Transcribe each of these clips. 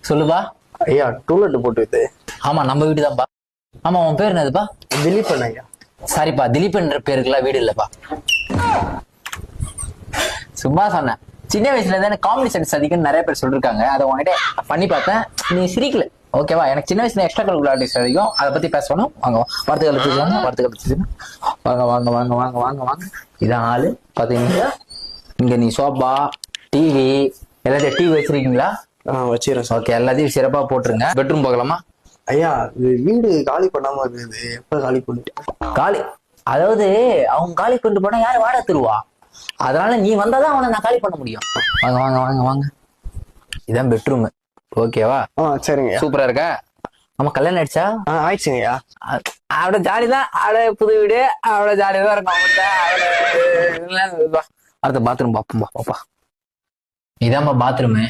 சொல்லுப்பா. ஐயா டூலெட் போட்டு வித்து. ஆமா நம்ம வீடு தான்ப்பா. ஆமா உன் பேர் என்னதுப்பா? திலீபன் ஐயா. சாரிப்பா, திலீப்ன்ற பேருக்குலாம் வீடு இல்லப்பா. சும்மா சொன்னேன். சின்ன வயசுல இருந்து காமெடி சென்ஸ் அதிகம் நிறைய பேர் சொல்லிருக்காங்க. அதை உங்ககிட்ட பண்ணி பார்த்தேன், நீ சிரிக்கல. ஓகேவா? எனக்கு சின்ன வயசுல எக்ஸ்ட்ரா கரிக்குலர் ஆக்டிவிட்டிஸ் அதிகம், அதை பத்தி பேசணும். வாங்க வார்த்தைகள் வாங்க வாங்க வாங்க வாங்க வாங்க வாங்க. இதான் ஆளு பாத்தீங்களா? இங்க நீ சோபா, டிவி எல்லாத்தையும் டிவி வச்சிருக்கீங்களா? வச்சிடறேன். ஓகே, எல்லாத்தையும் சிறப்பா போட்டுருங்க. பெட்ரூம் போகலாமா? ஐயா இது வீடு காலி பண்ணாம இருக்குது, எப்ப காலி பண்ணிட்டு? காலி அதாவது அவங்க காலி பண்ணிட்டு போனா யாரு வாடகை தருவா? அதனால நீ வந்தாதான் அவனை நான் காலி பண்ண முடியும். வாங்க வாங்க வாங்க வாங்க. இதான் பெட்ரூம். ஓகேவா? சரிங்க. சூப்பரா இருக்கா? நம்ம கல்யாணம் ஆயிடுச்சா? ஆயிடுச்சுங்கய்யா. அவட ஜாலிதான். அவட புது வீடு, அவட ஜாலிதான் இருக்கும். அடுத்த பாத்ரூம் பாப்பா. இதான்பா பாத்ரூமு.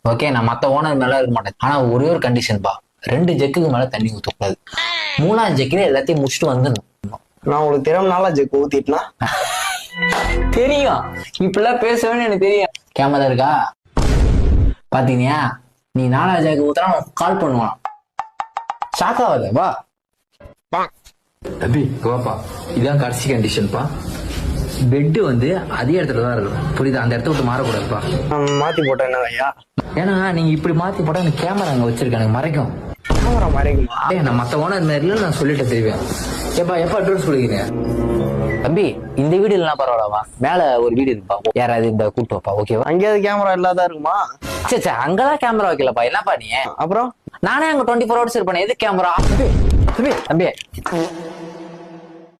ஓகே, நான் மத்த ஓனர் மேல இருக்க மாட்டேன். ஆனா ஒரே ஒரு கண்டிஷன்பா, 2 ஜக்குக்கு மேல தண்ணி ஊற்றக்கூடாது. 3ஆவது ஜக்கில எல்லாத்தையும் முடிச்சுட்டு வந்துடணும். நான் உங்களுக்கு தெரியாம நாளா ஜக்கு ஊத்திட்டுனா தெரியும். இப்படிலாம் பேசுவேன்னு எனக்கு தெரியும். கேமரா இருக்கா பாத்தீங்கன்னா, நீ 4ஆவது ஜக்கு ஊத்துறா கால் பண்ணுவான். ஷாக் ஆகாத வா தம்பி, வாப்பா. இதான் கடைசி கண்டிஷன்ப்பா. பெட்டு வந்து அதே இடத்துல தான் இருக்கும், புரியுதா? அந்த இடத்த விட்டு மாறக்கூடாதுப்பா. மாத்தி போட்டேன் என்ன ஐயா? ஏன்னா நீங்க இப்படி மாத்தி போட்டா எனக்கு கேமரா அங்க வச்சிருக்கேன், எனக்கு மறைக்கும். கேமரா மறைக்குமா? நான் மத்த ஓனர் மாதிரில நான் சொல்லிட்டு தெரிவேன். எப்ப அட்வான்ஸ் கொடுக்குறீங்க தம்பி? இந்த வீடு இல்லைன்னா பரவாயில்லவா, மேல ஒரு வீடு இருக்குப்பா, யாராவது இந்த கூட்டு வைப்பா. ஓகேவா? அங்கேயாவது கேமரா இல்லாத இருக்குமா? சரி அங்கதான் கேமரா வைக்கலப்பா. என்னப்பா நீ? அப்புறம் நானே அங்க 24 hours இருப்பேன். எது கேமரா? தம்பி